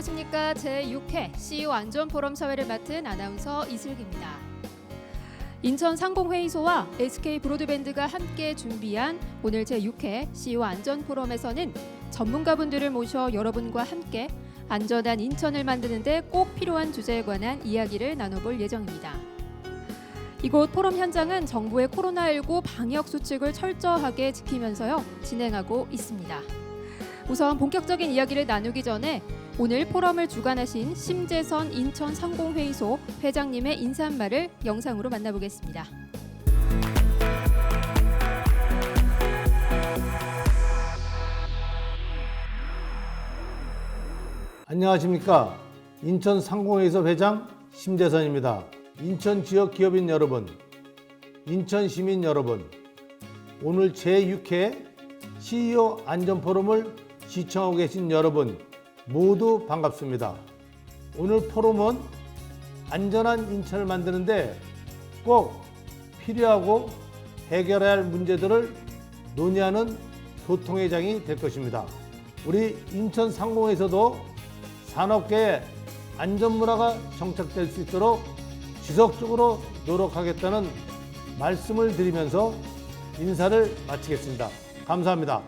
안녕하십니까. 제6회 CEO 안전포럼 사회를 맡은 아나운서 이슬기입니다. 인천 상공회의소와 SK 브로드밴드가 함께 준비한 오늘 제6회 CEO 안전포럼에서는 전문가분들을 모셔 여러분과 함께 안전한 인천을 만드는 데 꼭 필요한 주제에 관한 이야기를 나눠볼 예정입니다. 이곳 포럼 현장은 정부의 코로나19 방역 수칙을 철저하게 지키면서요 진행하고 있습니다. 우선 본격적인 이야기를 나누기 전에 오늘 포럼을 주관하신 심재선 인천 상공회의소 회장님의 인사말을 영상으로 만나보겠습니다. 안녕하십니까. 인천 상공회의소 회장 심재선입니다. 인천 지역 기업인 여러분, 인천 시민 여러분, 오늘 제6회 CEO 안전포럼을 시청하고 계신 여러분 모두 반갑습니다. 오늘 포럼은 안전한 인천을 만드는데 꼭 필요하고 해결해야 할 문제들을 논의하는 소통의 장이 될 것입니다. 우리 인천 상공에서도 산업계의 안전문화가 정착될 수 있도록 지속적으로 노력하겠다는 말씀을 드리면서 인사를 마치겠습니다. 감사합니다.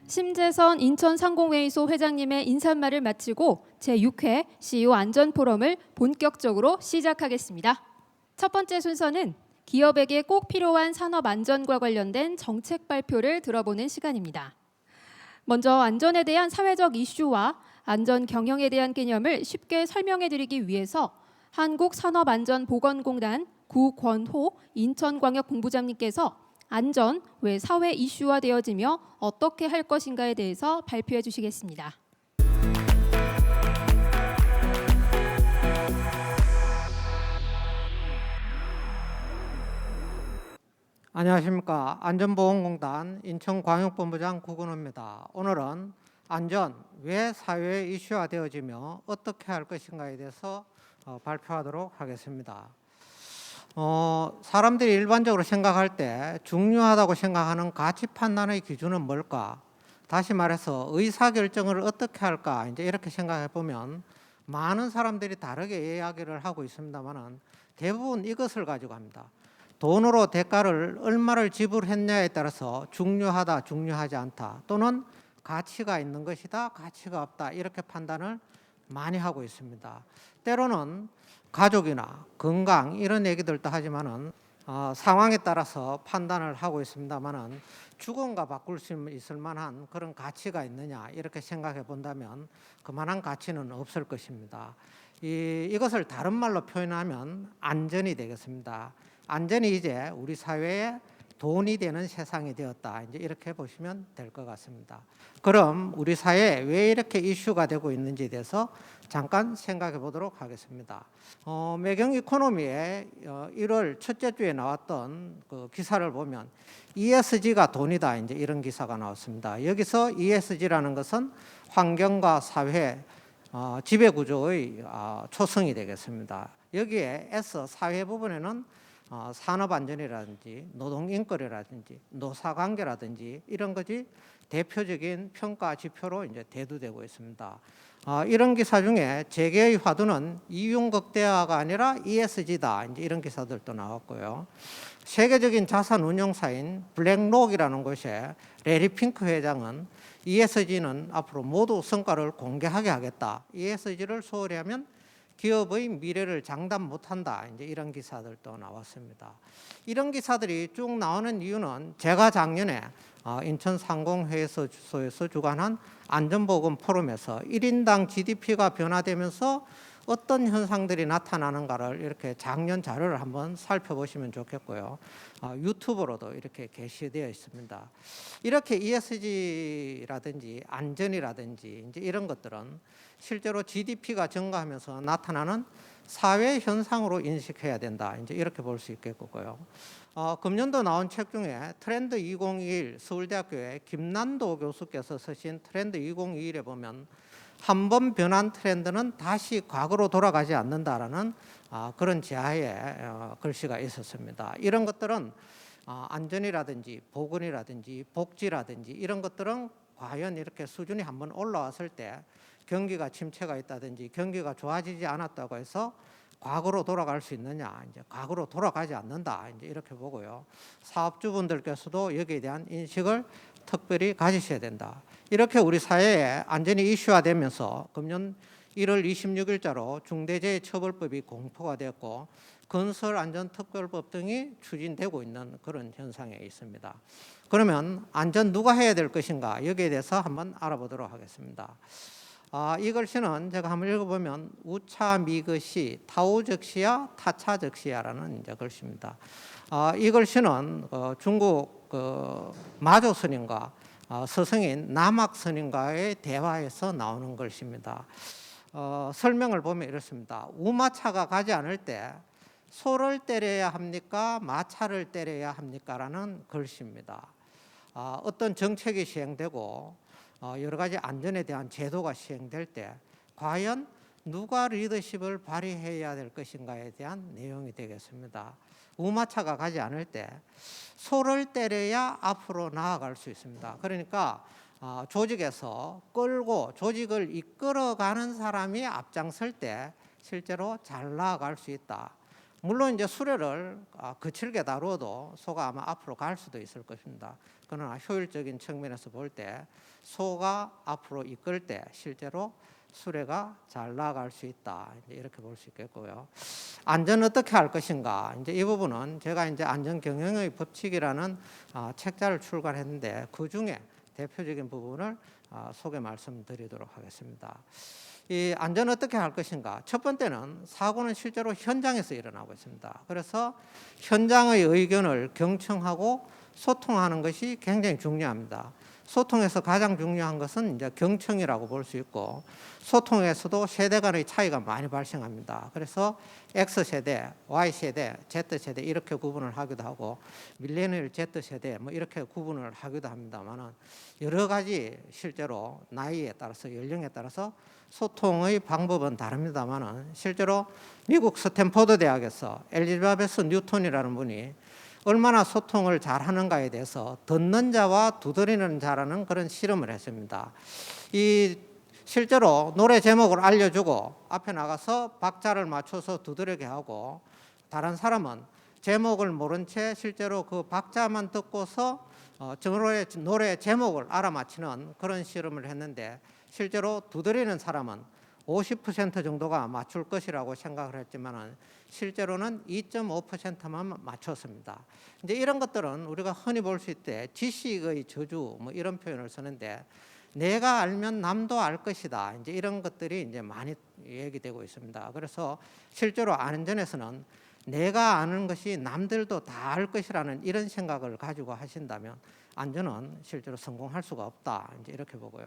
심재선 인천 상공회의소 회장님의 인사말을 마치고 제6회 CEO 안전포럼을 본격적으로 시작하겠습니다. 첫 번째 순서는 기업에게 꼭 필요한 산업 안전과 관련된 정책 발표를 들어보는 시간입니다. 먼저 안전에 대한 사회적 이슈와 안전 경영에 대한 개념을 쉽게 설명해 드리기 위해서 한국산업안전보건공단 구권호 인천광역본부장님께서 안전 왜 사회 이슈화되어지며 어떻게 할 것인가에 대해서 발표해 주시겠습니다. 안녕하십니까. 안전보건공단 인천광역본부장 구건호입니다. 오늘은 안전 왜 사회에 이슈화되어지며 어떻게 할 것인가에 대해서 발표하도록 하겠습니다. 사람들이 일반적으로 생각할 때 중요하다고 생각하는 가치 판단의 기준은 뭘까? 다시 말해서 의사결정을 어떻게 할까? 이제 이렇게 생각해 보면 많은 사람들이 다르게 이야기를 하고 있습니다만은 대부분 이것을 가지고 합니다. 돈으로 대가를 얼마를 지불했냐에 따라서 중요하다, 중요하지 않다, 또는 가치가 있는 것이다, 가치가 없다, 이렇게 판단을 많이 하고 있습니다. 때로는 가족이나 건강 이런 얘기들도 하지만은 상황에 따라서 판단을 하고 있습니다만은 죽음과 바꿀 수 있을 만한 그런 가치가 있느냐 이렇게 생각해 본다면 그만한 가치는 없을 것입니다. 이것을 다른 말로 표현하면 안전이 되겠습니다. 안전이 이제 우리 사회에 돈이 되는 세상이 되었다. 이제 이렇게 보시면 될 것 같습니다. 그럼 우리 사회에 왜 이렇게 이슈가 되고 있는지에 대해서 잠깐 생각해 보도록 하겠습니다. 매경 이코노미의 1월 첫째 주에 나왔던 그 기사를 보면 ESG가 돈이다. 이제 이런 기사가 나왔습니다. 여기서 ESG라는 것은 환경과 사회, 지배 구조의 초성이 되겠습니다. 여기에 S 사회 부분에는 산업안전이라든지 노동인권이라든지 노사관계라든지 이런 것이 대표적인 평가 지표로 이제 대두되고 있습니다. 이런 기사 중에 재계의 화두는 이윤극대화가 아니라 ESG다. 이제 이런 기사들도 나왔고요. 세계적인 자산 운용사인 블랙록이라는 곳에 레리 핑크 회장은 ESG는 앞으로 모두 성과를 공개하게 하겠다. ESG를 소홀히 하면 기업의 미래를 장담 못한다. 이제 이런 기사들도 나왔습니다. 이런 기사들이 쭉 나오는 이유는 제가 작년에 인천 상공회의소에서 주관한 안전보건 포럼에서 1인당 GDP가 변화되면서 어떤 현상들이 나타나는가를 이렇게 작년 자료를 한번 살펴보시면 좋겠고요. 유튜브로도 이렇게 게시되어 있습니다. 이렇게 ESG라든지 안전이라든지 이제 이런 것들은 실제로 GDP가 증가하면서 나타나는 사회 현상으로 인식해야 된다. 이제 이렇게 볼 수 있겠고요. 금년도 나온 책 중에 트렌드 2021 서울대학교의 김난도 교수께서 쓰신 트렌드 2021에 보면 한 번 변한 트렌드는 다시 과거로 돌아가지 않는다라는 그런 제하의 글씨가 있었습니다. 이런 것들은 안전이라든지 보건이라든지 복지라든지 이런 것들은 과연 이렇게 수준이 한번 올라왔을 때 경기가 침체가 있다든지 경기가 좋아지지 않았다고 해서 과거로 돌아갈 수 있느냐? 이제 과거로 돌아가지 않는다. 이제 이렇게 보고요. 사업주분들께서도 여기에 대한 인식을 특별히 가지셔야 된다. 이렇게 우리 사회에 안전이 이슈화되면서 금년 1월 26일자로 중대재해처벌법이 공포가 되었고 건설안전특별법 등이 추진되고 있는 그런 현상에 있습니다. 그러면 안전 누가 해야 될 것인가? 여기에 대해서 한번 알아보도록 하겠습니다. 이 글씨는 제가 한번 읽어보면 우차미그시 타오적시야 타차적시야라는 이제 글씨입니다. 이 글씨는 중국 마조 스님과 스승인 남학 스님과의 대화에서 나오는 글씨입니다. 설명을 보면 이렇습니다. 우마차가 가지 않을 때 소를 때려야 합니까? 마차를 때려야 합니까? 라는 글씨입니다. 어떤 정책이 시행되고 여러 가지 안전에 대한 제도가 시행될 때 과연 누가 리더십을 발휘해야 될 것인가에 대한 내용이 되겠습니다. 우마차가 가지 않을 때 소를 때려야 앞으로 나아갈 수 있습니다. 그러니까 조직에서 끌고 조직을 이끌어가는 사람이 앞장설 때 실제로 잘 나아갈 수 있다. 물론 이제 수레를 거칠게 다루어도 소가 아마 앞으로 갈 수도 있을 것입니다. 그러나 효율적인 측면에서 볼 때 소가 앞으로 이끌 때 실제로 수레가 잘 나아갈 수 있다. 이렇게 볼 수 있겠고요. 안전 어떻게 할 것인가? 이제 이 부분은 제가 이제 안전 경영의 법칙이라는 책자를 출간했는데 그 중에 대표적인 부분을 소개 말씀드리도록 하겠습니다. 이 안전 어떻게 할 것인가? 첫 번째는 사고는 실제로 현장에서 일어나고 있습니다. 그래서 현장의 의견을 경청하고 소통하는 것이 굉장히 중요합니다. 소통에서 가장 중요한 것은 이제 경청이라고 볼 수 있고 소통에서도 세대 간의 차이가 많이 발생합니다. 그래서 X세대, Y세대, Z세대 이렇게 구분을 하기도 하고 밀레니얼 Z세대 뭐 이렇게 구분을 하기도 합니다만 여러 가지 실제로 나이에 따라서 연령에 따라서 소통의 방법은 다릅니다만 실제로 미국 스탠퍼드 대학에서 엘리자베스 뉴턴이라는 분이 얼마나 소통을 잘하는가에 대해서 듣는 자와 두드리는 자라는 그런 실험을 했습니다. 이 실제로 노래 제목을 알려주고 앞에 나가서 박자를 맞춰서 두드리게 하고 다른 사람은 제목을 모른 채 실제로 그 박자만 듣고서 노래 제목을 알아맞히는 그런 실험을 했는데 실제로 두드리는 사람은 50% 정도가 맞출 것이라고 생각을 했지만 실제로는 2.5%만 맞췄습니다. 이제 이런 것들은 우리가 흔히 볼 수 있대 지식의 저주 뭐 이런 표현을 쓰는데 내가 알면 남도 알 것이다. 이제 이런 것들이 이제 많이 얘기되고 있습니다. 그래서 실제로 안전에서는 내가 아는 것이 남들도 다 알 것이라는 이런 생각을 가지고 하신다면 안전은 실제로 성공할 수가 없다. 이제 이렇게 보고요.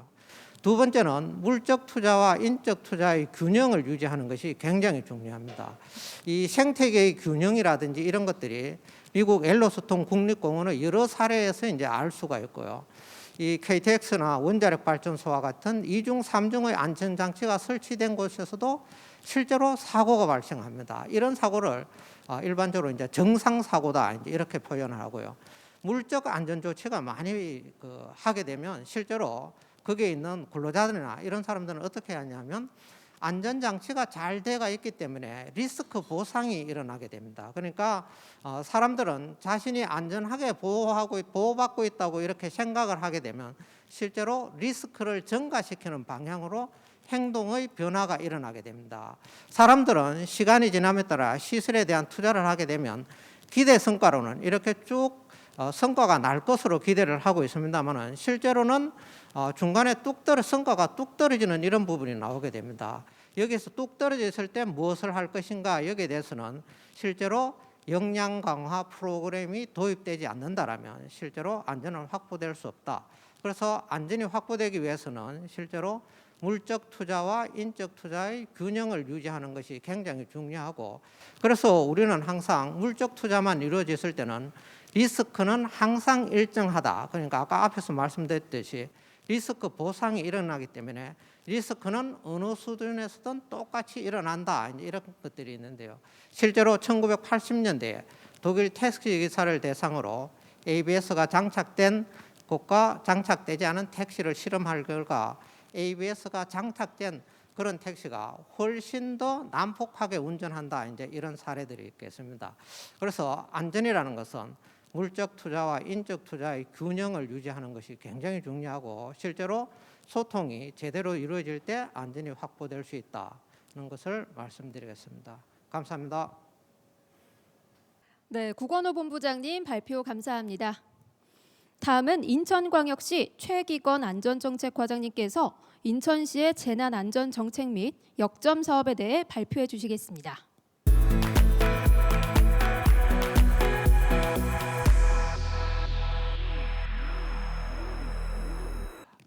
두 번째는 물적 투자와 인적 투자의 균형을 유지하는 것이 굉장히 중요합니다. 이 생태계의 균형이라든지 이런 것들이 미국 옐로스톤 국립공원의 여러 사례에서 이제 알 수가 있고요. 이 KTX나 원자력 발전소와 같은 2중, 3중의 안전장치가 설치된 곳에서도 실제로 사고가 발생합니다. 이런 사고를 일반적으로 이제 정상 사고다 이렇게 표현을 하고요. 물적 안전 조치가 많이 하게 되면 실제로 거기에 있는 근로자들이나 이런 사람들은 어떻게 하냐면 안전장치가 잘 돼가 있기 때문에 리스크 보상이 일어나게 됩니다. 그러니까 사람들은 자신이 안전하게 보호받고 있다고 이렇게 생각을 하게 되면 실제로 리스크를 증가시키는 방향으로 행동의 변화가 일어나게 됩니다. 사람들은 시간이 지남에 따라 시설에 대한 투자를 하게 되면 기대 성과로는 이렇게 쭉 성과가 날 것으로 기대를 하고 있습니다만 실제로는 중간에 성과가 뚝 떨어지는 이런 부분이 나오게 됩니다. 여기서 뚝 떨어졌을 때 무엇을 할 것인가 여기에 대해서는 실제로 역량 강화 프로그램이 도입되지 않는다라면 실제로 안전은 확보될 수 없다. 그래서 안전이 확보되기 위해서는 실제로 물적 투자와 인적 투자의 균형을 유지하는 것이 굉장히 중요하고 그래서 우리는 항상 물적 투자만 이루어졌을 때는 리스크는 항상 일정하다. 그러니까 아까 앞에서 말씀드렸듯이 리스크 보상이 일어나기 때문에 리스크는 어느 수준에서든 똑같이 일어난다. 이런 것들이 있는데요. 실제로 1980년대에 독일 택시 기사를 대상으로 ABS가 장착된 곳과 장착되지 않은 택시를 실험할 결과 ABS가 장착된 그런 택시가 훨씬 더 난폭하게 운전한다, 이제 이런 사례들이 있겠습니다. 그래서 안전이라는 것은 물적 투자와 인적 투자의 균형을 유지하는 것이 굉장히 중요하고, 실제로 소통이 제대로 이루어질 때 안전이 확보될 수 있다는 것을 말씀드리겠습니다. 감사합니다. 네, 구건호 본부장님 발표 감사합니다. 다음은 인천광역시 최기건 안전정책과장님께서 인천시의 재난안전정책 및 역점 사업에 대해 발표해 주시겠습니다.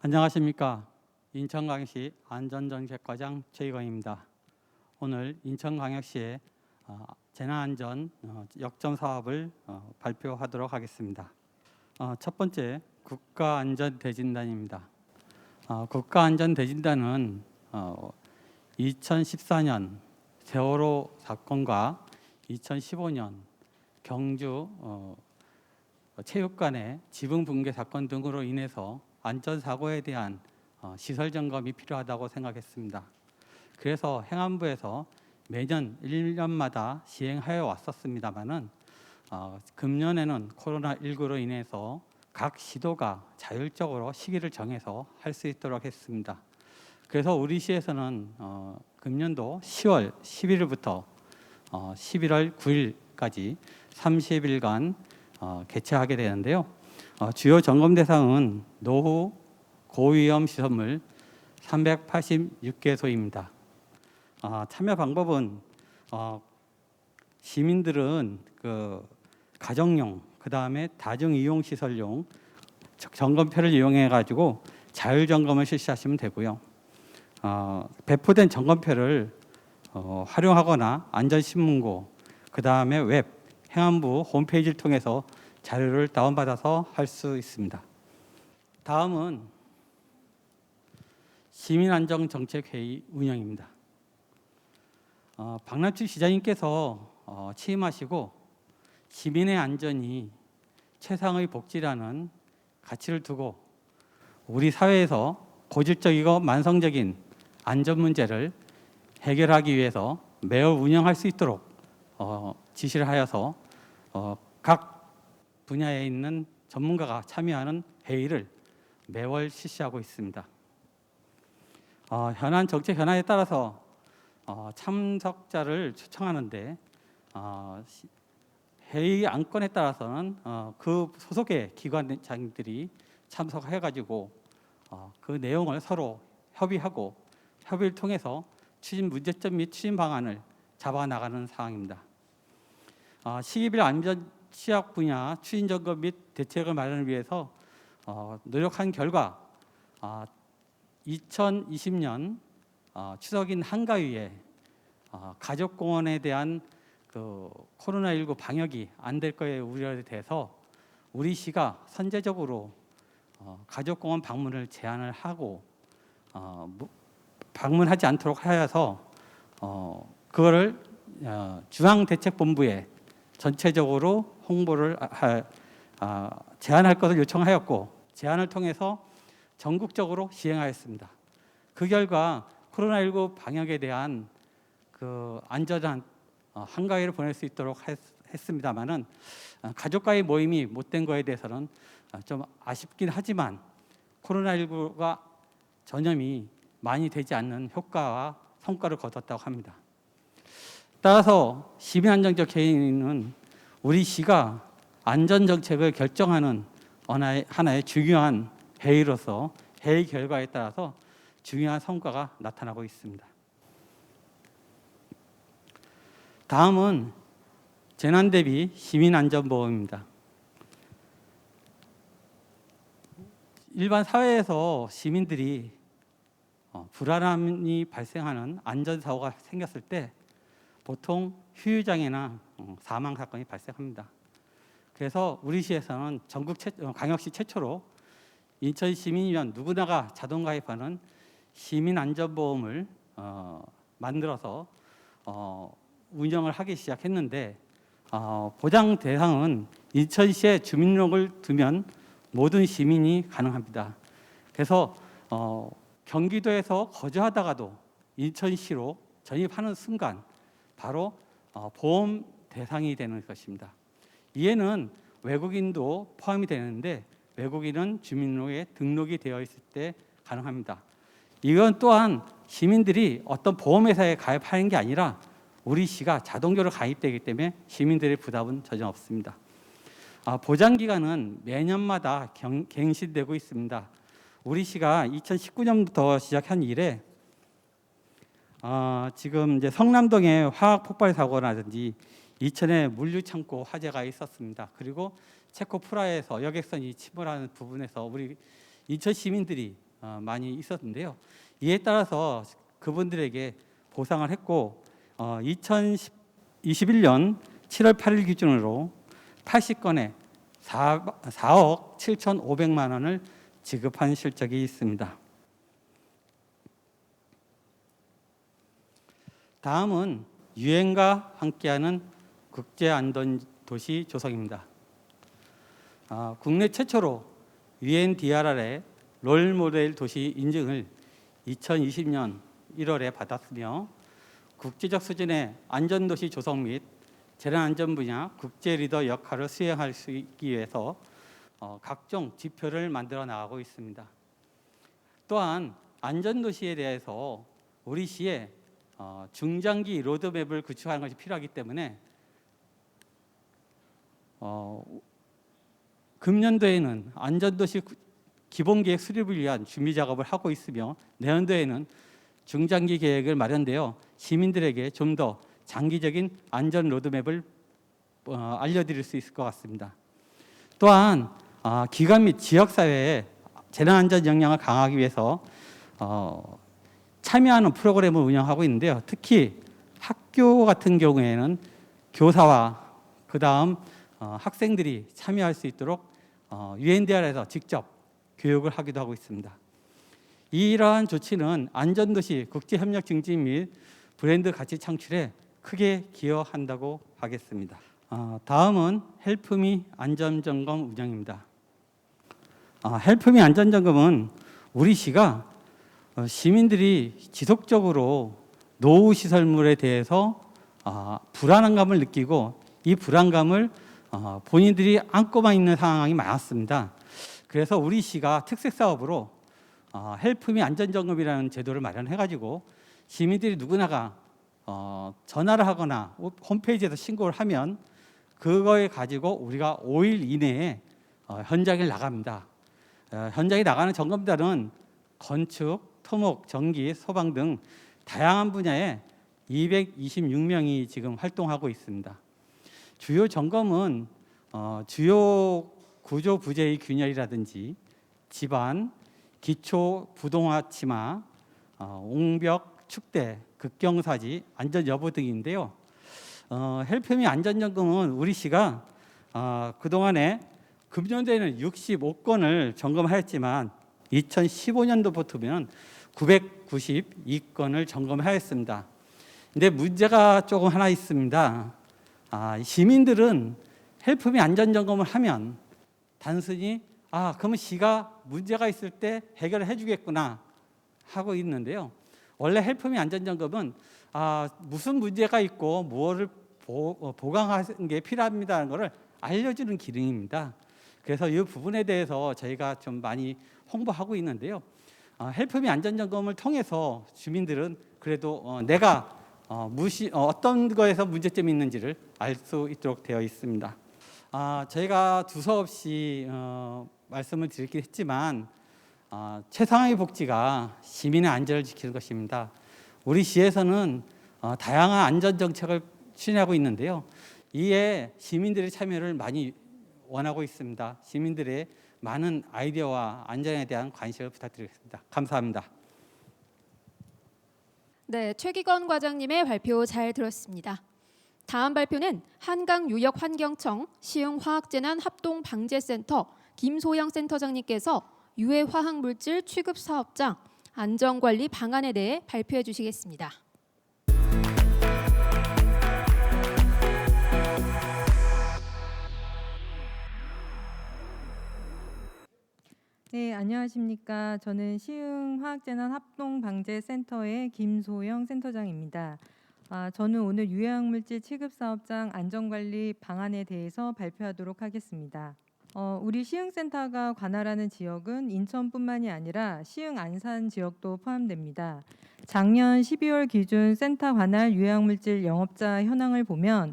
안녕하십니까. 인천광역시 안전정책과장 최희건입니다. 오늘 인천광역시의 재난안전 역점 사업을 발표하도록 하겠습니다. 첫 번째, 국가안전대진단입니다. 국가안전대진단은 2014년 세월호 사건과 2015년 경주 체육관의 지붕 붕괴 사건 등으로 인해서 안전사고에 대한 시설 점검이 필요하다고 생각했습니다. 그래서 행안부에서 매년 1년마다 시행하여 왔었습니다마는 금년에는 코로나19로 인해서 각 시도가 자율적으로 시기를 정해서 할 수 있도록 했습니다. 그래서 우리 시에서는 금년도 10월 11일부터 11월 9일까지 30일간 개최하게 되는데요. 주요 점검 대상은 노후 고위험 시설물 386개소입니다. 참여 방법은 시민들은 그 가정용, 그 다음에 다중 이용 시설용 점검표를 이용해 가지고 자율 점검을 실시하시면 되고요. 배포된 점검표를 활용하거나 안전신문고, 그 다음에 웹, 행안부 홈페이지를 통해서 자료를 다운받아서 할 수 있습니다. 다음은 시민안전정책회의 운영입니다. 박남춘 시장님께서 취임하시고 시민의 안전이 최상의 복지라는 가치를 두고 우리 사회에서 고질적이고 만성적인 안전 문제를 해결하기 위해서 매우 운영할 수 있도록 지시를 하여서 각 분야에 있는 전문가가 참여하는 회의를 매월 실시하고 있습니다. 현안 정책 현안에 따라서 참석자를 초청하는데 회의 안건에 따라서는 그 소속의 기관장들이 참석해가지고 그 내용을 서로 협의하고 협의를 통해서 추진 문제점 및 추진 방안을 잡아나가는 상황입니다. 시기별 안전 취약 분야 추진 점검 및 대책을 마련을 위해서 노력한 결과 2020년 추석인 한가위에 가족공원에 대한 그 코로나19 방역이 안 될 거에 우려에 대해서 우리 시가 선제적으로 가족공원 방문을 제한을 하고 방문하지 않도록 하여서 그거를 중앙대책본부에 전체적으로 홍보를 제안할 것을 요청하였고 제안을 통해서 전국적으로 시행하였습니다. 그 결과 코로나19 방역에 대한 그 안전한 한가위를 보낼 수 있도록 했습니다만은 가족과의 모임이 못된 거에 대해서는 좀 아쉽긴 하지만 코로나19가 전염이 많이 되지 않는 효과와 성과를 거뒀다고 합니다. 따라서 시민안전적 회의는 우리 시가 안전정책을 결정하는 하나의 중요한 회의로서 회의 결과에 따라서 중요한 성과가 나타나고 있습니다. 다음은 재난대비 시민안전보험입니다. 일반 사회에서 시민들이 불안함이 발생하는 안전사고가 생겼을 때 보통 휴유장애나 사망 사건이 발생합니다. 그래서 우리 시에서는 전국 광역시 최초로 인천 시민이면 누구나가 자동 가입하는 시민안전보험을 만들어서 운영을 하기 시작했는데 보장 대상은 인천시에 주민등록을 두면 모든 시민이 가능합니다. 그래서 경기도에서 거주하다가도 인천시로 전입하는 순간 바로 보험 대상이 되는 것입니다. 이에는 외국인도 포함이 되는데 외국인은 주민등록에 등록이 되어 있을 때 가능합니다. 이건 또한 시민들이 어떤 보험회사에 가입하는 게 아니라 우리 시가 자동적으로 가입되기 때문에 시민들의 부담은 전혀 없습니다. 보장기간은 매년마다 갱신되고 있습니다. 우리 시가 2019년부터 시작한 이래 지금 이제 성남동의 화학 폭발 사고라든지 이천의 물류창고 화재가 있었습니다. 그리고 체코프라에서 여객선이 침몰하는 부분에서 우리 인천 시민들이 많이 있었는데요. 이에 따라서 그분들에게 보상을 했고 2021년 7월 8일 기준으로 80건에 4억 7,500만 원을 지급한 실적이 있습니다. 다음은 유엔과 함께하는 국제안전도시 조성입니다. 국내 최초로 UN DRR의 롤모델 도시 인증을 2020년 1월에 받았으며 국제적 수준의 안전도시 조성 및 재난안전 분야 국제 리더 역할을 수행할 수 있기 위해서 각종 지표를 만들어 나가고 있습니다. 또한 안전도시에 대해서 우리 시에 중장기 로드맵을 구축하는 것이 필요하기 때문에 금년도에는 안전도시 기본계획 수립을 위한 준비 작업을 하고 있으며 내년도에는 중장기 계획을 마련되어 시민들에게 좀 더 장기적인 안전 로드맵을 알려드릴 수 있을 것 같습니다. 또한 기관 및 지역사회에 재난안전 역량을 강화하기 위해서 참여하는 프로그램을 운영하고 있는데요. 특히 학교 같은 경우에는 교사와 그 다음 학생들이 참여할 수 있도록 UNDR에서 직접 교육을 하기도 하고 있습니다. 이러한 조치는 안전도시 국제협력 증진 및 브랜드 가치 창출에 크게 기여한다고 하겠습니다. 다음은 헬프미 안전점검 운영입니다. 헬프미 안전점검은 우리 시가 시민들이 지속적으로 노후 시설물에 대해서 불안감을 느끼고 이 불안감을 본인들이 안고만 있는 상황이 많았습니다. 그래서 우리 시가 특색 사업으로 헬프미 안전점검이라는 제도를 마련해가지고 시민들이 누구나가 전화를 하거나 홈페이지에서 신고를 하면 그거에 가지고 우리가 5일 이내에 현장에 나갑니다. 현장에 나가는 점검단은 건축, 토목, 전기, 소방 등 다양한 분야에 226명이 지금 활동하고 있습니다. 주요 점검은 주요 구조 부재의 균열이라든지 집안, 기초 부동화 치마, 옹벽, 축대, 극경사지, 안전 여부 등인데요. 헬프미 안전점검은 우리 시가 그동안에 금년도에는 65건을 점검하였지만 2015년도부터는 992건을 점검하였습니다. 근데 문제가 조금 하나 있습니다. 시민들은 헬프미 안전점검을 하면 단순히 그러면 시가 문제가 있을 때 해결을 해주겠구나 하고 있는데요. 원래 헬프미 안전점검은 무슨 문제가 있고 무엇을 보강하는 게 필요합니다는 것을 알려주는 기능입니다. 그래서 이 부분에 대해서 저희가 좀 많이 홍보하고 있는데요. 헬프미 안전점검을 통해서 주민들은 그래도 내가 어떤 거에서 문제점이 있는지를 알 수 있도록 되어 있습니다. 저희가 두서없이 말씀을 드리긴 했지만 최상의 복지가 시민의 안전을 지키는 것입니다. 우리 시에서는 다양한 안전 정책을 추진하고 있는데요. 이에 시민들의 참여를 많이 원하고 있습니다. 시민들의 많은 아이디어와 안전에 대한 관심을 부탁드리겠습니다. 감사합니다. 네, 최기건 과장님의 발표 잘 들었습니다. 다음 발표는 한강유역환경청 시흥화학재난합동방재센터 김소영 센터장님께서 유해 화학물질 취급 사업장 안전관리 방안에 대해 발표해 주시겠습니다. 네, 안녕하십니까. 저는 시흥화학재난합동방재센터의 김소영 센터장입니다. 저는 오늘 유해물질 취급사업장 안전관리 방안에 대해서 발표하도록 하겠습니다. 우리 시흥센터가 관할하는 지역은 인천뿐만이 아니라 시흥 안산 지역도 포함됩니다. 작년 12월 기준 센터 관할 유해물질 영업자 현황을 보면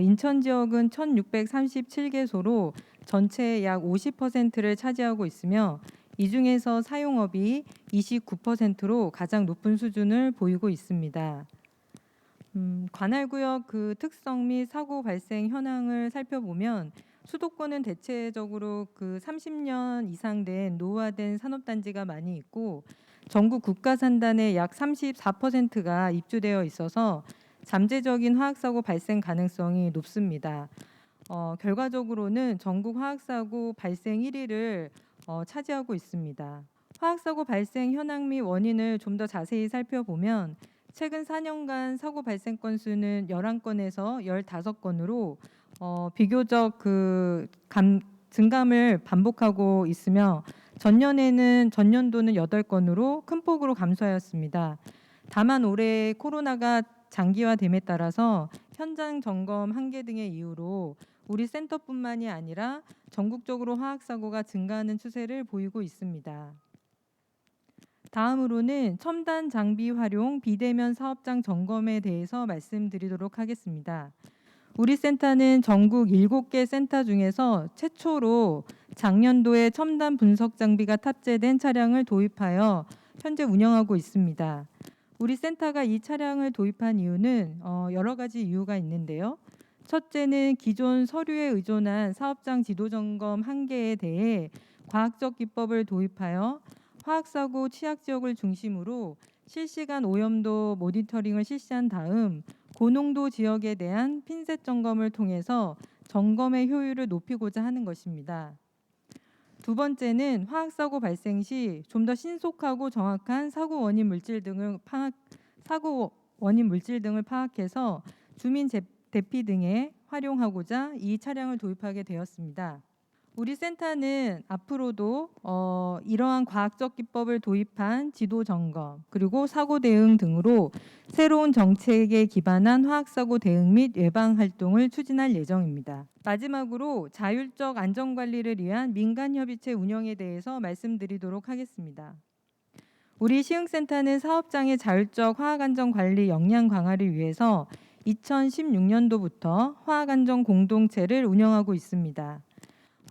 인천 지역은 1,637개소로 전체의 약 50%를 차지하고 있으며 이 중에서 사용업이 29%로 가장 높은 수준을 보이고 있습니다. 관할구역 그 특성 및 사고 발생 현황을 살펴보면 수도권은 대체적으로 그 30년 이상 된 노후화된 산업단지가 많이 있고 전국 국가산단의 약 34%가 입주되어 있어서 잠재적인 화학사고 발생 가능성이 높습니다. 결과적으로는 전국 화학사고 발생 1위를 차지하고 있습니다. 화학사고 발생 현황 및 원인을 좀 더 자세히 살펴보면 최근 4년간 사고 발생 건수는 11건에서 15건으로 비교적 증감을 반복하고 있으며 전년도는 8건으로 큰 폭으로 감소하였습니다. 다만 올해 코로나가 장기화됨에 따라서 현장 점검 한계 등의 이유로 우리 센터뿐만이 아니라 전국적으로 화학사고가 증가하는 추세를 보이고 있습니다. 다음으로는 첨단 장비 활용 비대면 사업장 점검에 대해서 말씀드리도록 하겠습니다. 우리 센터는 전국 7개 센터 중에서 최초로 작년도에 첨단 분석 장비가 탑재된 차량을 도입하여 현재 운영하고 있습니다. 우리 센터가 이 차량을 도입한 이유는 여러 가지 이유가 있는데요. 첫째는 기존 서류에 의존한 사업장 지도 점검 한계에 대해 과학적 기법을 도입하여 화학사고 취약 지역을 중심으로 실시간 오염도 모니터링을 실시한 다음 고농도 지역에 대한 핀셋 점검을 통해서 점검의 효율을 높이고자 하는 것입니다. 두 번째는 화학사고 발생 시 좀 더 신속하고 정확한 사고 원인 물질 등을 파악해서 주민 대피 등에 활용하고자 이 차량을 도입하게 되었습니다. 우리 센터는 앞으로도 이러한 과학적 기법을 도입한 지도 점검 그리고 사고 대응 등으로 새로운 정책에 기반한 화학사고 대응 및 예방 활동을 추진할 예정입니다. 마지막으로 자율적 안전관리를 위한 민간협의체 운영에 대해서 말씀드리도록 하겠습니다. 우리 시흥센터는 사업장의 자율적 화학안전관리 역량 강화를 위해서 2016년도부터 화학안전 공동체를 운영하고 있습니다.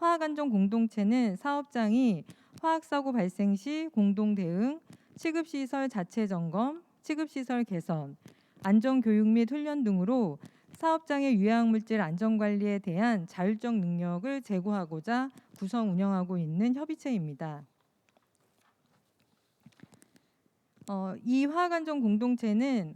화학안전 공동체는 사업장이 화학사고 발생 시 공동 대응, 취급시설 자체 점검, 취급시설 개선, 안전교육 및 훈련 등으로 사업장의 유해물질 안전관리에 대한 자율적 능력을 제고하고자 구성 운영하고 있는 협의체입니다. 이 화학안전 공동체는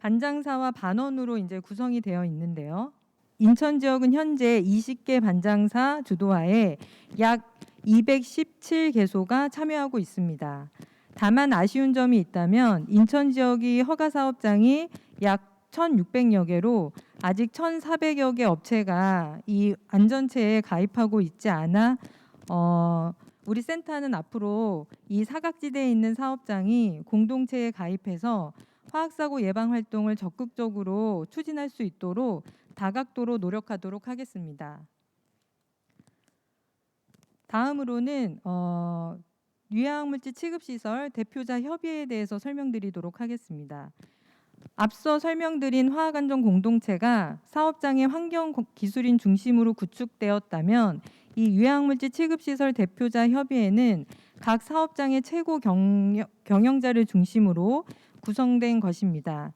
반장사와 반원으로 이제 구성이 되어 있는데요. 인천 지역은 현재 20개 반장사 주도하에 약 217개소가 참여하고 있습니다. 다만 아쉬운 점이 있다면 인천 지역이 허가 사업장이 약 1,600여 개로 아직 1,400여 개 업체가 이 안전체에 가입하고 있지 않아 우리 센터는 앞으로 이 사각지대에 있는 사업장이 공동체에 가입해서 화학사고 예방 활동을 적극적으로 추진할 수 있도록 다각도로 노력하도록 하겠습니다. 다음으로는 유해물질 취급시설 대표자 협의회에 대해서 설명드리도록 하겠습니다. 앞서 설명드린 화학안전 공동체가 사업장의 환경기술인 중심으로 구축되었다면 이 유해물질 취급시설 대표자 협의회는 각 사업장의 최고 경영자를 중심으로 구성된 것입니다.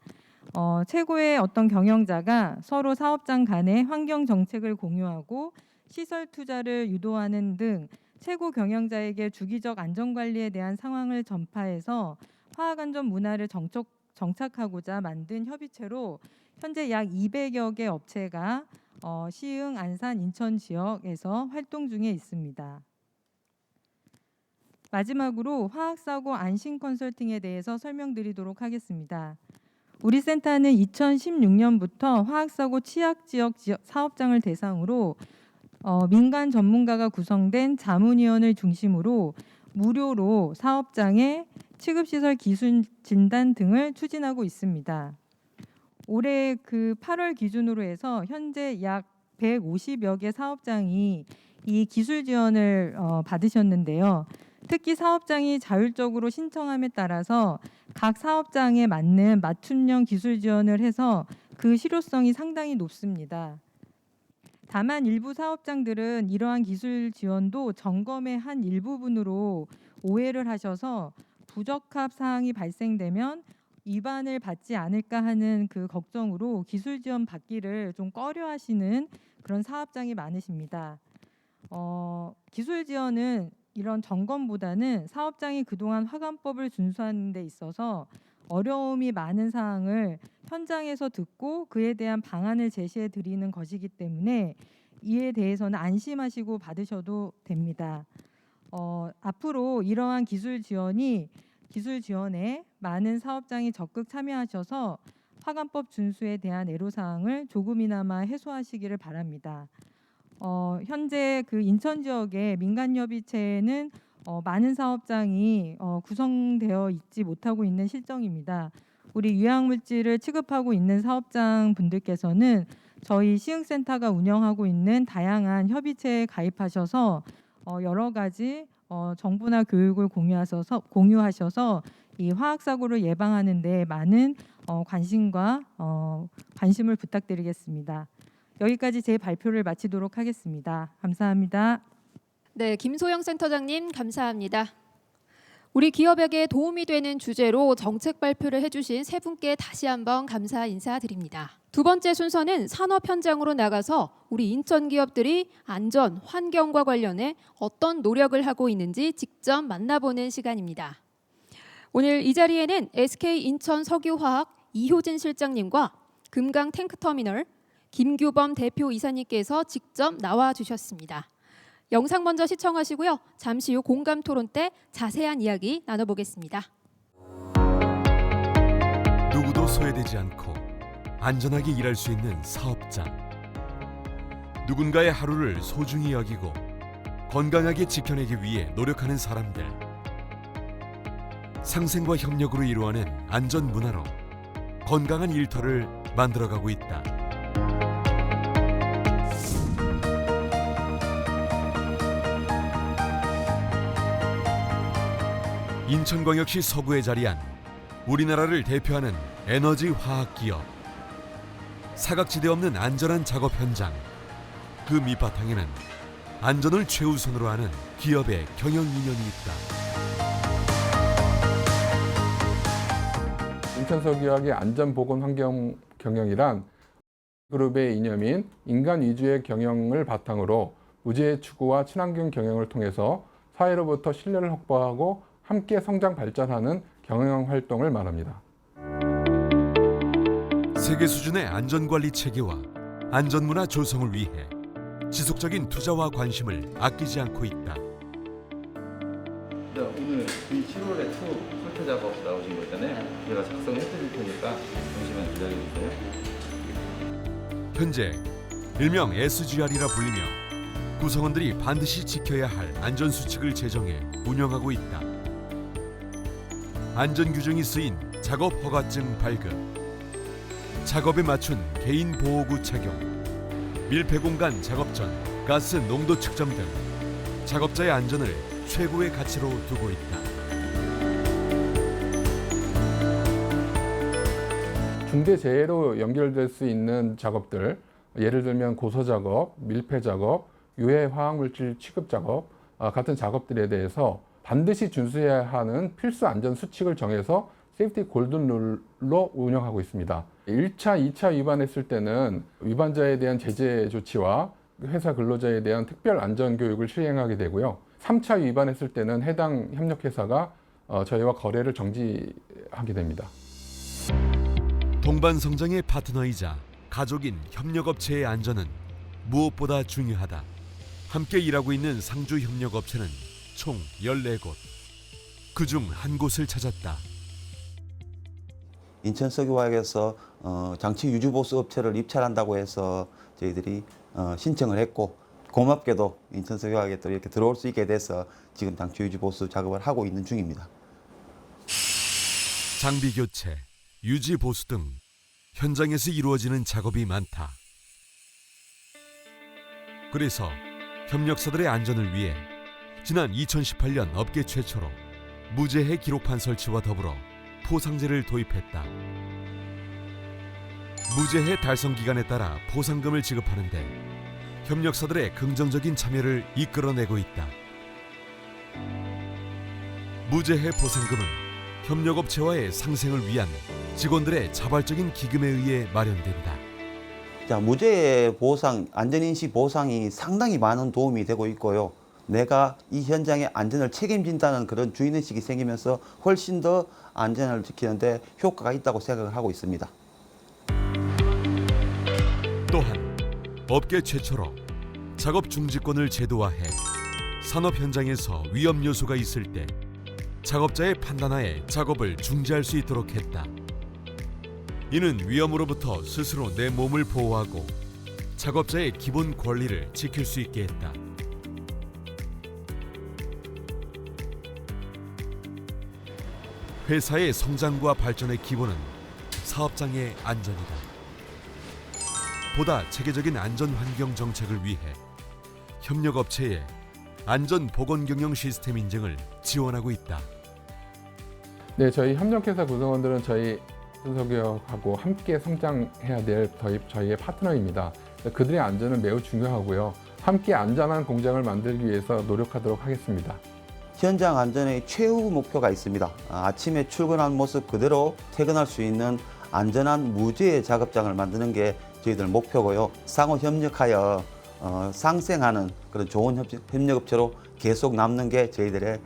최고의 어떤 경영자가 서로 사업장 간의 환경 정책을 공유하고 시설 투자를 유도하는 등 최고 경영자에게 주기적 안전관리에 대한 상황을 전파해서 화학안전 문화를 정착하고자 만든 협의체로 현재 약 200여 개 업체가 시흥, 안산, 인천 지역에서 활동 중에 있습니다. 마지막으로 화학사고 안심 컨설팅에 대해서 설명드리도록 하겠습니다. 우리 센터는 2016년부터 화학사고 취약 지역 사업장을 대상으로 민간 전문가가 구성된 자문위원을 중심으로 무료로 사업장의 취급시설 기준 진단 등을 추진하고 있습니다. 올해 그 8월 기준으로 해서 현재 약 150여 개 사업장이 이 기술 지원을 받으셨는데요. 특히 사업장이 자율적으로 신청함에 따라서 각 사업장에 맞는 맞춤형 기술 지원을 해서 그 실효성이 상당히 높습니다. 다만 일부 사업장들은 이러한 기술 지원도 점검의 한 일부분으로 오해를 하셔서 부적합 사항이 발생되면 위반을 받지 않을까 하는 그 걱정으로 기술 지원 받기를 좀 꺼려하시는 그런 사업장이 많으십니다. 기술 지원은 이런 점검보다는 사업장이 그동안 화관법을 준수하는 데 있어서 어려움이 많은 사항을 현장에서 듣고 그에 대한 방안을 제시해 드리는 것이기 때문에 이에 대해서는 안심하시고 받으셔도 됩니다. 앞으로 이러한 기술 지원에 많은 사업장이 적극 참여하셔서 화관법 준수에 대한 애로사항을 조금이나마 해소하시기를 바랍니다. 현재 그 인천 지역의 민간협의체에는 많은 사업장이 구성되어 있지 못하고 있는 실정입니다. 우리 유해물질을 취급하고 있는 사업장 분들께서는 저희 시흥센터가 운영하고 있는 다양한 협의체에 가입하셔서 여러 가지 정보나 교육을 공유하셔서 이 화학 사고를 예방하는 데 많은 관심을 부탁드리겠습니다. 여기까지 제 발표를 마치도록 하겠습니다. 감사합니다. 네, 김소영 센터장님 감사합니다. 우리 기업에게 도움이 되는 주제로 정책 발표를 해주신 세 분께 다시 한번 감사 인사드립니다. 두 번째 순서는 산업 현장으로 나가서 우리 인천 기업들이 안전, 환경과 관련해 어떤 노력을 하고 있는지 직접 만나보는 시간입니다. 오늘 이 자리에는 SK 인천 석유화학 이효진 실장님과 금강 탱크터미널 김규범 대표 이사님께서 직접 나와 주셨습니다. 영상 먼저 시청하시고요. 잠시 후 공감 토론 때 자세한 이야기 나눠보겠습니다. 누구도 소외되지 않고 안전하게 일할 수 있는 사업장. 누군가의 하루를 소중히 여기고 건강하게 지켜내기 위해 노력하는 사람들. 상생과 협력으로 이루어낸 안전 문화로 건강한 일터를 만들어가고 있다. 인천광역시 서구에 자리한 우리나라를 대표하는 에너지 화학 기업. 사각지대 없는 안전한 작업 현장. 그 밑바탕에는 안전을 최우선으로 하는 기업의 경영 이념이 있다. 인천석유화학의 안전보건환경 경영이란 그룹의 이념인 인간 위주의 경영을 바탕으로 무죄 추구와 친환경 경영을 통해서 사회로부터 신뢰를 확보하고 함께 성장 발전하는 경영 활동을 말합니다. 세계 수준의 안전관리 체계와 안전문화 조성을 위해 지속적인 투자와 관심을 아끼지 않고 있다. 오늘 B7월에 초 설계 작업 나오신 거 있잖아요. 제가 작성해 드릴 테니까 잠시만 기다려주세요. 현재 일명 SGR이라 불리며 구성원들이 반드시 지켜야 할 안전수칙을 제정해 운영하고 있다. 안전규정이 쓰인 작업 허가증 발급, 작업에 맞춘 개인 보호구 착용, 밀폐공간 작업 전 가스 농도 측정 등 작업자의 안전을 최고의 가치로 두고 있다. 중대재해로 연결될 수 있는 작업들, 예를 들면 고소작업, 밀폐작업, 유해화학물질 취급작업 같은 작업들에 대해서 반드시 준수해야 하는 필수 안전 수칙을 정해서 세이프티 골든 룰로 운영하고 있습니다. 1차, 2차 위반했을 때는 위반자에 대한 제재 조치와 회사 근로자에 대한 특별 안전 교육을 시행하게 되고요. 3차 위반했을 때는 해당 협력회사가 저희와 거래를 정지하게 됩니다. 동반 성장의 파트너이자 가족인 협력업체의 안전은 무엇보다 중요하다. 함께 일하고 있는 상주 협력업체는 총 14곳. 그중 한 곳을 찾았다. 인천석유화학에서 장치 유주보수 업체를 입찰한다고 해서 저희들이 신청을 했고 고맙게도 인천석유화학에 또 이렇게 들어올 수 있게 돼서 지금 당초 유지 보수 작업을 하고 있는 중입니다. 장비 교체, 유지 보수 등 현장에서 이루어지는 작업이 많다. 그래서 협력사들의 안전을 위해 지난 2018년 업계 최초로 무제해 기록판 설치와 더불어 포상제를 도입했다. 무제해 달성 기간에 따라 포상금을 지급하는데 협력사들의 긍정적인 참여를 이끌어내고 있다. 무제해 포상금은 협력업체와의 상생을 위한 직원들의 자발적인 기금에 의해 마련된다. 자, 무제해 보상, 안전인식 보상이 상당히 많은 도움이 되고 있고요. 내가 이 현장의 안전을 책임진다는 그런 주인의식이 생기면서 훨씬 더 안전을 지키는데 효과가 있다고 생각을 하고 있습니다. 또한 업계 최초로 작업 중지권을 제도화해 산업 현장에서 위험 요소가 있을 때 작업자의 판단하에 작업을 중지할 수 있도록 했다. 이는 위험으로부터 스스로 내 몸을 보호하고 작업자의 기본 권리를 지킬 수 있게 했다. 회사의 성장과 발전의 기본은 사업장의 안전이다. 보다 체계적인 안전 환경 정책을 위해 협력업체의 안전 보건 경영 시스템 인증을 지원하고 있다. 네, 저희 협력회사 구성원들은 저희 인천석유하고 함께 성장해야 될 저희의 파트너입니다. 그들의 안전은 매우 중요하고요. 함께 안전한 공장을 만들기 위해서 노력하도록 하겠습니다. 현장 안전의 최후 목표가 있습니다. 아침에 출근한 모습 그대로 퇴근할 수 있는 안전한 무제해 작업장을 만드는 게 저희들 목표고요. 상호 협력하여 상생하는 그런 좋은 협력업체로 계속 남는 게 저희들의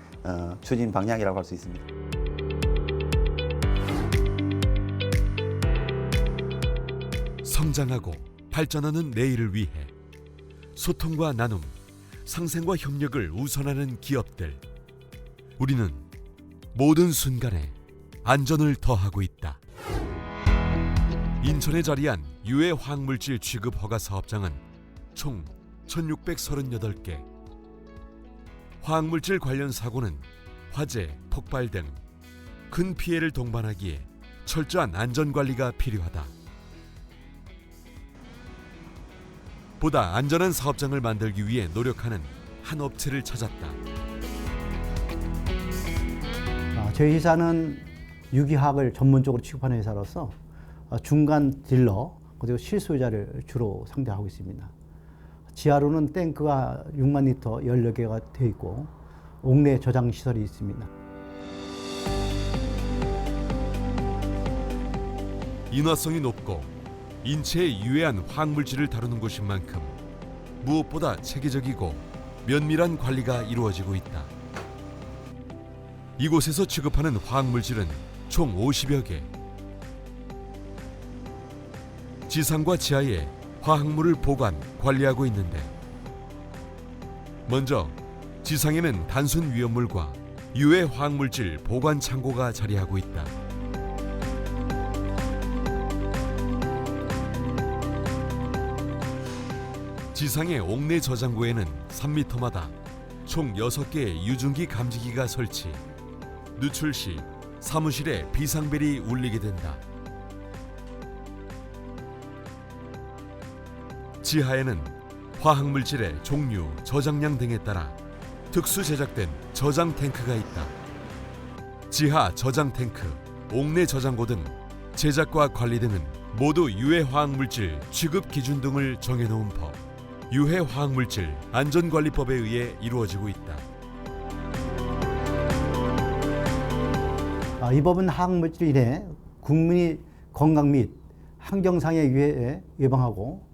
추진 방향이라고 할 수 있습니다. 성장하고 발전하는 내일을 위해 소통과 나눔, 상생과 협력을 우선하는 기업들. 우리는 모든 순간에 안전을 더하고 있다. 인천에 자리한 유해 화학물질 취급 허가 사업장은 총 1638개. 화학물질 관련 사고는 화재, 폭발 등 큰 피해를 동반하기에 철저한 안전관리가 필요하다. 보다 안전한 사업장을 만들기 위해 노력하는 한 업체를 찾았다. 저희 회사는 유기화학을 전문적으로 취급하는 회사로서 중간 딜러 그리고 실소유자를 주로 상대하고 있습니다. 지하로는 탱크가 6만 리터 14개가 되어 있고 옥내 저장 시설이 있습니다. 인화성이 높고 인체에 유해한 화학물질을 다루는 곳인 만큼 무엇보다 체계적이고 면밀한 관리가 이루어지고 있다. 이곳에서 취급하는 화학물질은 총 50여 개. 지상과 지하에 화학물을 보관, 관리하고 있는데 먼저 지상에는 단순 위험물과 유해 화학물질 보관 창고가 자리하고 있다. 지상의 옥내 저장고에는 3m마다 총 6개의 유증기 감지기가 설치. 누출 시 사무실에 비상벨이 울리게 된다. 지하에는 화학물질의 종류, 저장량 등에 따라 특수 제작된 저장 탱크가 있다. 지하 저장 탱크, 옥내 저장고 등 제작과 관리 등은 모두 유해 화학물질 취급 기준 등을 정해놓은 법, 유해 화학물질 안전관리법에 의해 이루어지고 있다. 이 법은 화학물질로 인해 국민의 건강 및 환경상의 유해에 예방하고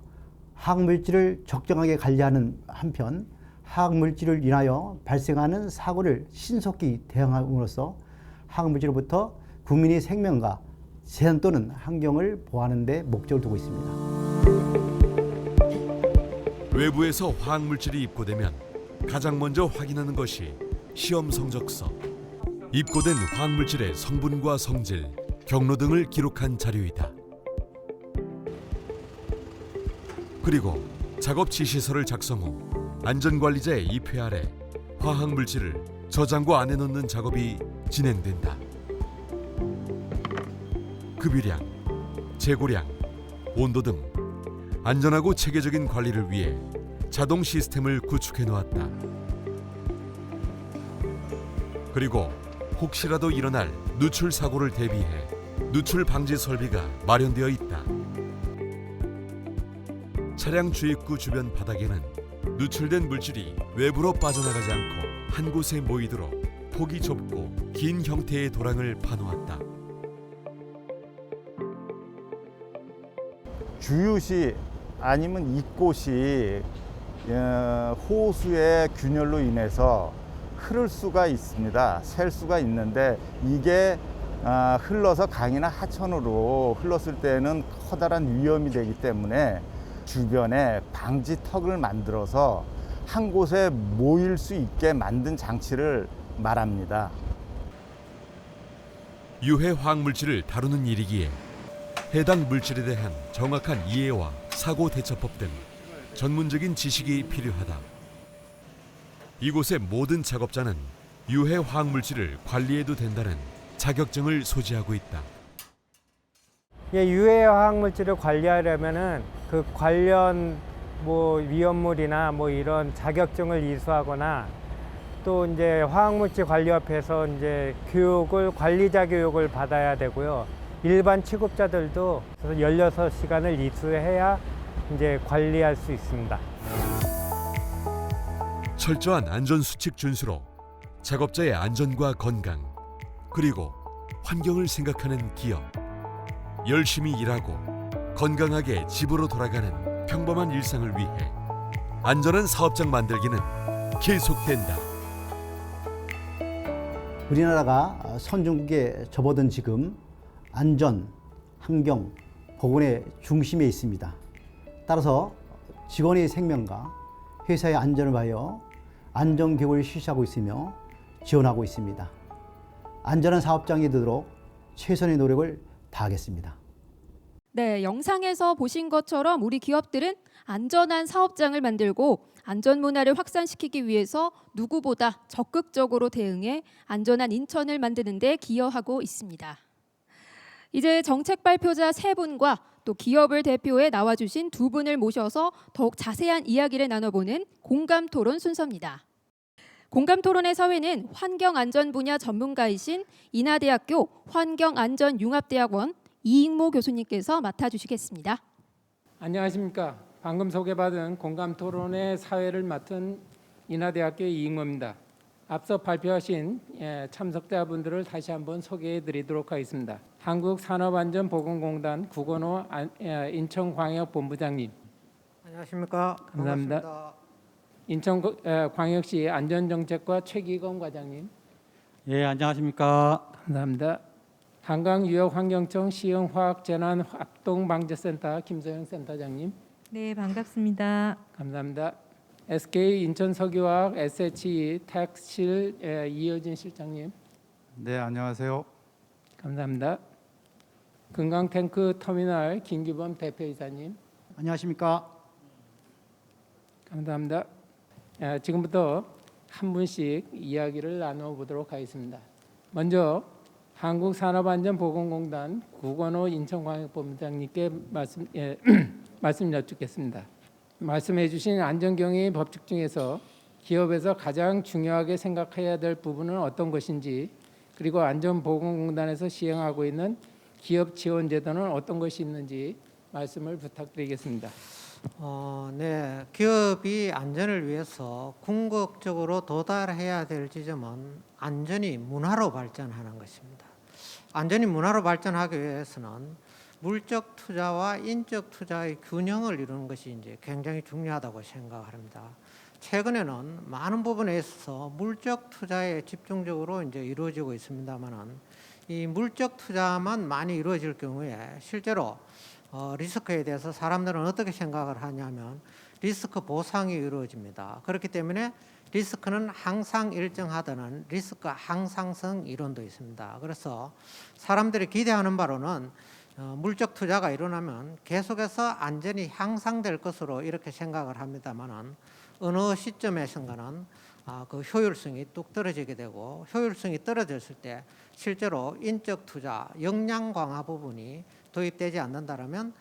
화학물질을 적정하게 관리하는 한편 화학물질을 인하여 발생하는 사고를 신속히 대응함으로써 화학물질로부터 국민의 생명과 재산 또는 환경을 보호하는 데 목적을 두고 있습니다. 외부에서 화학물질이 입고되면 가장 먼저 확인하는 것이 시험 성적서. 입고된 화학물질의 성분과 성질, 경로 등을 기록한 자료이다. 그리고 작업 지시서를 작성 후 안전관리자의 입회 아래 화학물질을 저장고 안에 넣는 작업이 진행된다. 급유량, 재고량, 온도 등 안전하고 체계적인 관리를 위해 자동 시스템을 구축해 놓았다. 그리고 혹시라도 일어날 누출 사고를 대비해 누출 방지 설비가 마련되어 있다. 차량 주입구 주변 바닥에는 누출된 물질이 외부로 빠져나가지 않고 한 곳에 모이도록 폭이 좁고 긴 형태의 도랑을 파놓았다. 주유시 아니면 입곳이 호수의 균열로 인해서 흐를 수가 있습니다. 셀 수가 있는데 이게 흘러서 강이나 하천으로 흘렀을 때는 커다란 위험이 되기 때문에 주변에 방지턱을 만들어서 한 곳에 모일 수 있게 만든 장치를 말합니다. 유해 화학물질을 다루는 일이기에 해당 물질에 대한 정확한 이해와 사고 대처법 등 전문적인 지식이 필요하다. 이곳의 모든 작업자는 유해 화학물질을 관리해도 된다는 자격증을 소지하고 있다. 유해 화학물질을 관리하려면은 그 관련 위험물이나 이런 자격증을 이수하거나 또 이제 화학물질 관리협회에서 이제 관리자 교육을 받아야 되고요. 일반 취급자들도 16시간을 이수해야 이제 관리할 수 있습니다. 철저한 안전수칙 준수로 작업자의 안전과 건강 그리고 환경을 생각하는 기업, 열심히 일하고 건강하게 집으로 돌아가는 평범한 일상을 위해 안전한 사업장 만들기는 계속된다. 우리나라가 선진국에 접어든 지금 안전, 환경, 보건의 중심에 있습니다. 따라서 직원의 생명과 회사의 안전을 위하여 안전교육을 실시하고 있으며 지원하고 있습니다. 안전한 사업장이 되도록 최선의 노력을 다하겠습니다. 네, 영상에서 보신 것처럼 우리 기업들은 안전한 사업장을 만들고 안전 문화를 확산시키기 위해서 누구보다 적극적으로 대응해 안전한 인천을 만드는 데 기여하고 있습니다. 이제 정책 발표자 3분과 또 기업을 대표해 나와주신 2분을 모셔서 더욱 자세한 이야기를 나눠보는 공감 토론 순서입니다. 공감 토론의 사회는 환경안전 분야 전문가이신 인하대학교 환경안전융합대학원 이익모 교수님께서 맡아주시겠습니다. 안녕하십니까. 방금 소개받은 공감 토론의 사회를 맡은 인하대학교 이익모입니다. 앞서 발표하신 참석자분들을 다시 한번 소개해 드리도록 하겠습니다. 한국산업안전보건공단 구건호 인천광역본부장님. 안녕하십니까. 감사합니다. 반갑습니다. 인천광역시 안전정책과 최기검 과장님. 예, 안녕하십니까. 감사합니다. 한강유역환경청 시흥화학재난합동방재센터 김소영 센터장님. 네, 반갑습니다. 감사합니다. SK 인천석유화학 SHE 텍스실 이효진 실장님. 네, 안녕하세요. 감사합니다. 금강탱크 터미널 김규범 대표이사님. 안녕하십니까. 감사합니다. 지금부터 한 분씩 이야기를 나눠보도록 하겠습니다. 먼저 한국산업안전보건공단 구건호 인천광역본부장님께 말씀 여쭙겠습니다. 말씀해 주신 안전경영의 법칙 중에서 기업에서 가장 중요하게 생각해야 될 부분은 어떤 것인지, 그리고 안전보건공단에서 시행하고 있는 기업 지원 제도는 어떤 것이 있는지 말씀을 부탁드리겠습니다. 네, 기업이 안전을 위해서 궁극적으로 도달해야 될 지점은 안전이 문화로 발전하는 것입니다. 안전이 문화로 발전하기 위해서는 물적 투자와 인적 투자의 균형을 이루는 것이 이제 굉장히 중요하다고 생각합니다. 최근에는 많은 부분에 있어서 물적 투자에 집중적으로 이제 이루어지고 있습니다만은 이 물적 투자만 많이 이루어질 경우에 실제로 리스크에 대해서 사람들은 어떻게 생각을 하냐면 리스크 보상이 이루어집니다. 그렇기 때문에 리스크는 항상 일정하다는 리스크 항상성 이론도 있습니다. 그래서 사람들이 기대하는 바로는 물적 투자가 일어나면 계속해서 안전이 향상될 것으로 이렇게 생각을 합니다만은 어느 시점에선가는 그 효율성이 뚝 떨어지게 되고 효율성이 떨어졌을 때 실제로 인적 투자, 역량 강화 부분이 도입되지 않는다라면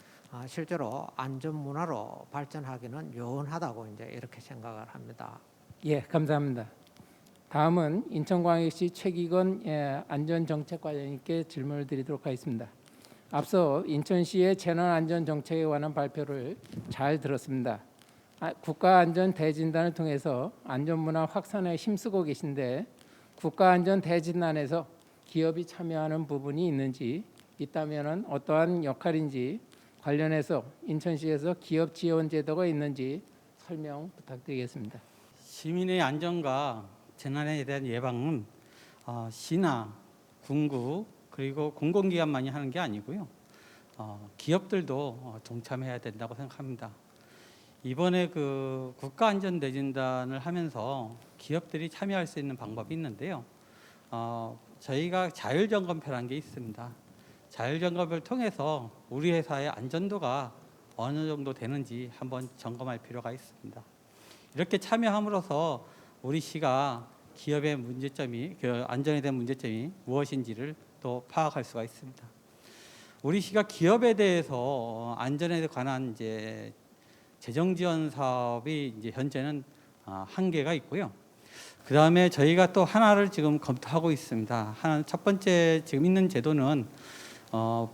실제로 안전 문화로 발전하기는 요원하다고 이제 이렇게 생각을 합니다. 예, 감사합니다. 다음은 인천광역시 최기건 안전정책과장님께 질문을 드리도록 하겠습니다. 앞서 인천시의 재난안전정책에 관한 발표를 잘 들었습니다. 국가안전대진단을 통해서 안전문화 확산에 힘쓰고 계신데 국가안전대진단에서 기업이 참여하는 부분이 있는지 있다면 어떠한 역할인지 관련해서 인천시에서 기업 지원 제도가 있는지 설명 부탁드리겠습니다. 시민의 안전과 재난에 대한 예방은 시나 군구 그리고 공공기관만이 하는 게 아니고요. 기업들도 동참해야 된다고 생각합니다. 이번에 그 국가안전대진단을 하면서 기업들이 참여할 수 있는 방법이 있는데요. 저희가 자율점검표라는 게 있습니다. 자율점검을 통해서 우리 회사의 안전도가 어느 정도 되는지 한번 점검할 필요가 있습니다. 이렇게 참여함으로써 우리 시가 기업의 문제점이, 그 안전에 대한 문제점이 무엇인지를 또 파악할 수가 있습니다. 우리 시가 기업에 대해서 안전에 관한 이제 재정 지원 사업이 이제 현재는 한 개가 있고요. 그 다음에 저희가 또 하나를 지금 검토하고 있습니다. 첫 번째 지금 있는 제도는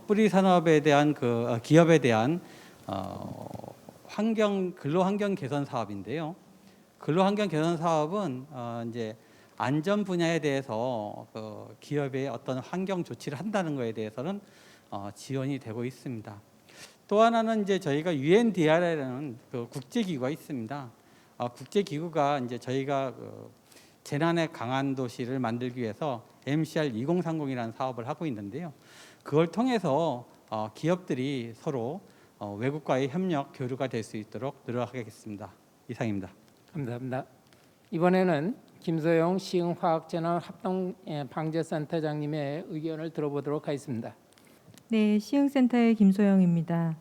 뿌리 산업에 대한 그 기업에 대한 근로환경 개선 사업인데요. 근로환경 개선 사업은 이제 안전 분야에 대해서 그 기업의 어떤 환경 조치를 한다는 것에 대해서는 지원이 되고 있습니다. 또 하나는 이제 저희가 UNDR이라는 그 국제기구가 있습니다. 국제기구가 이제 저희가 그 재난에 강한 도시를 만들기 위해서 MCR 2030이라는 사업을 하고 있는데요. 그걸 통해서 기업들이 서로 외국과의 협력 교류가 될 수 있도록 노력하겠습니다. 이상입니다. 감사합니다. 이번에는 김소영 시흥화학재난합동방재센터장님의 의견을 들어보도록 하겠습니다. 네, 시흥센터의 김소영입니다.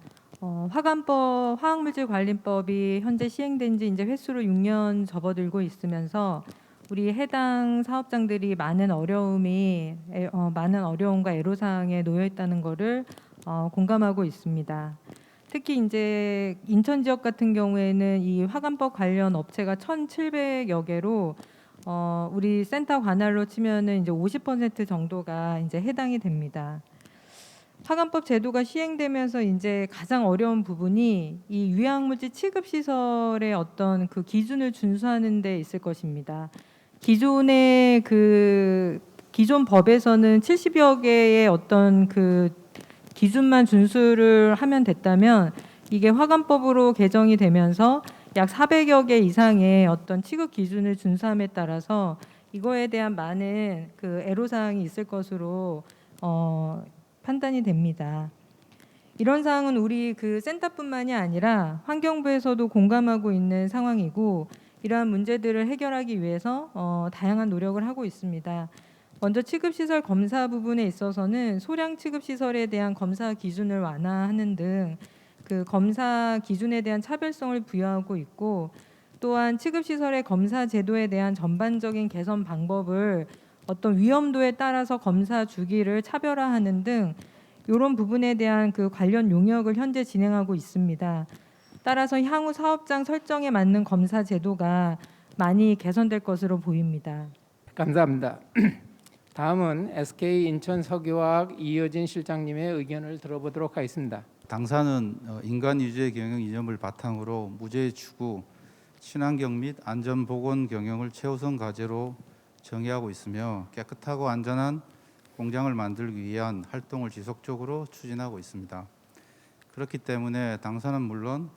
화관법, 화학물질관리법이 현재 시행된 지 이제 횟수로 6년 접어들고 있으면서 우리 해당 사업장들이 많은 어려움과 애로사항에 놓여 있다는 것을 공감하고 있습니다. 특히 이제 인천 지역 같은 경우에는 이 화관법 관련 업체가 1,700여 개로 우리 센터 관할로 치면은 이제 50% 정도가 이제 해당이 됩니다. 화관법 제도가 시행되면서 이제 가장 어려운 부분이 이 유해물질 취급 시설의 어떤 그 기준을 준수하는 데 있을 것입니다. 기존 법에서는 70여 개의 어떤 그 기준만 준수를 하면 됐다면 이게 화관법으로 개정이 되면서 약 400여 개 이상의 어떤 취급 기준을 준수함에 따라서 이거에 대한 많은 그 애로사항이 있을 것으로 판단이 됩니다. 이런 사항은 우리 그 센터뿐만이 아니라 환경부에서도 공감하고 있는 상황이고 이러한 문제들을 해결하기 위해서 다양한 노력을 하고 있습니다. 먼저 취급시설 검사 부분에 있어서는 소량 취급시설에 대한 검사 기준을 완화하는 등 그 검사 기준에 대한 차별성을 부여하고 있고 또한 취급시설의 검사 제도에 대한 전반적인 개선 방법을 어떤 위험도에 따라서 검사 주기를 차별화하는 등 이런 부분에 대한 그 관련 용역을 현재 진행하고 있습니다. 따라서 향후 사업장 설정에 맞는 검사 제도가 많이 개선될 것으로 보입니다. 감사합니다. 다음은 SK 인천 석유화학 이효진 실장님의 의견을 들어보도록 하겠습니다. 당사는 인간 유죄 경영 이념을 바탕으로 무죄 추구, 친환경 및 안전 보건 경영을 최우선 과제로 정의하고 있으며 깨끗하고 안전한 공장을 만들기 위한 활동을 지속적으로 추진하고 있습니다. 그렇기 때문에 당사는 물론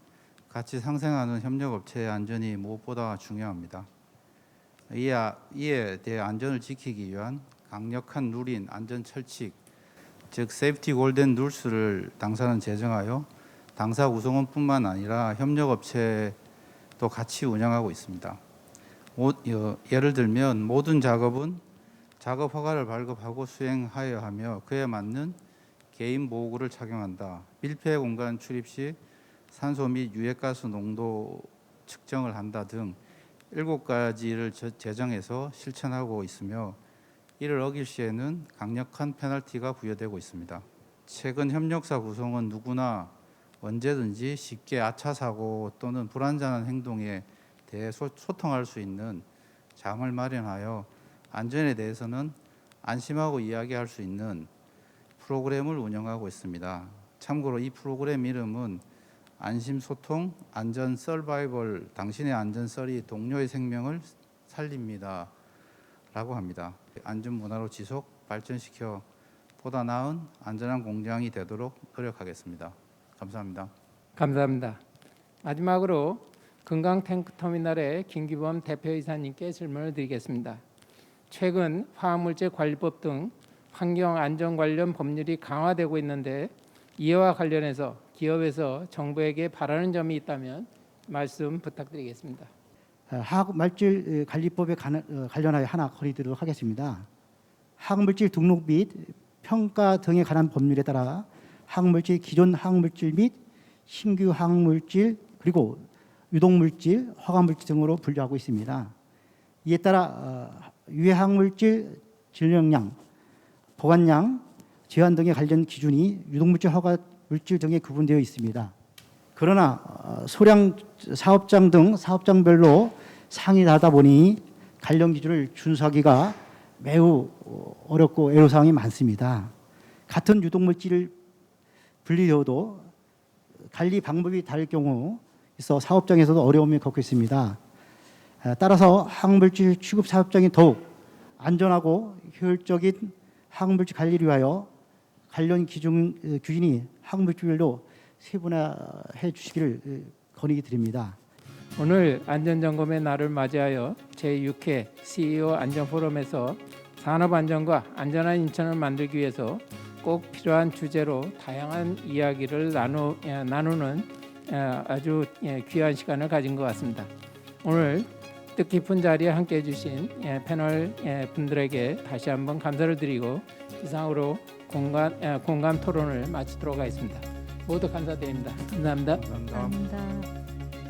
같이 상생하는 협력업체의 안전이 무엇보다 중요합니다. 이에 대해 안전을 지키기 위한 강력한 룰인 안전 철칙, 즉 세이프티 골든 룰스를 당사는 제정하여 당사 구성원뿐만 아니라 협력업체도 같이 운영하고 있습니다. 예를 들면 모든 작업은 작업 허가를 발급하고 수행하여야 하며 그에 맞는 개인 보호구를 착용한다. 밀폐 공간 출입 시 산소 및 유해가스 농도 측정을 한다 등 7가지를 제정해서 실천하고 있으며 이를 어길 시에는 강력한 페널티가 부여되고 있습니다. 최근 협력사 구성은 누구나 언제든지 쉽게 아차 사고 또는 불안전한 행동에 대해 소통할 수 있는 장을 마련하여 안전에 대해서는 안심하고 이야기할 수 있는 프로그램을 운영하고 있습니다. 참고로 이 프로그램 이름은 안심소통, 안전 서바이벌, 당신의 안전 썰이 동료의 생명을 살립니다 라고 합니다. 안전문화로 지속 발전시켜 보다 나은 안전한 공장이 되도록 노력하겠습니다. 감사합니다. 감사합니다. 마지막으로 금강탱크터미널의 김기범 대표이사님께 질문을 드리겠습니다. 최근 화학물질관리법 등 환경안전 관련 법률이 강화되고 있는데 이와 관련해서 기업에서 정부에게 바라는 점이 있다면 말씀 부탁드리겠습니다. 화학물질관리법에 관련하여 하나 건의드리도록 하겠습니다. 화학물질 등록 및 평가 등에 관한 법률에 따라 화학물질, 기존 화학물질 및 신규 화학물질 그리고 유독물질, 화학물질 등으로 분류하고 있습니다. 이에 따라 유해 화학물질 질량량, 보관량, 제한 등에 관련 기준이 유독물질, 화학물질 등에 구분되어 있습니다. 그러나 소량 사업장 등 사업장별로 상이하다 보니 관련 기준을 준수하기가 매우 어렵고 애로사항이 많습니다. 같은 유독물질을 분리되어도 관리 방법이 다를 경우 있어 사업장에서도 어려움을 겪고 있습니다. 따라서 화학물질 취급 사업장이 더욱 안전하고 효율적인 화학물질 관리를 위하여 관련 규준이 화학물질별로 세분화해 주시기를 건의드립니다. 오늘 안전점검의 날을 맞이하여 제6회 CEO 안전포럼에서 산업안전과 안전한 인천을 만들기 위해서 꼭 필요한 주제로 다양한 이야기를 나누는 아주 귀한 시간을 가진 것 같습니다. 오늘 뜻깊은 자리에 함께해 주신 패널 분들에게 다시 한번 감사를 드리고 이상으로 공감 토론을 마치도록 하겠습니다. 모두 감사드립니다. 감사합니다. 감사합니다.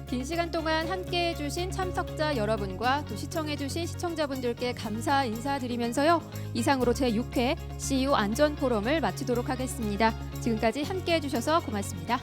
긴 시간 동안 함께해 주신 참석자 여러분과 또 시청해 주신 시청자분들께 감사 인사드리면서요. 이상으로 제6회 CEO 안전 포럼을 마치도록 하겠습니다. 지금까지 함께해 주셔서 고맙습니다.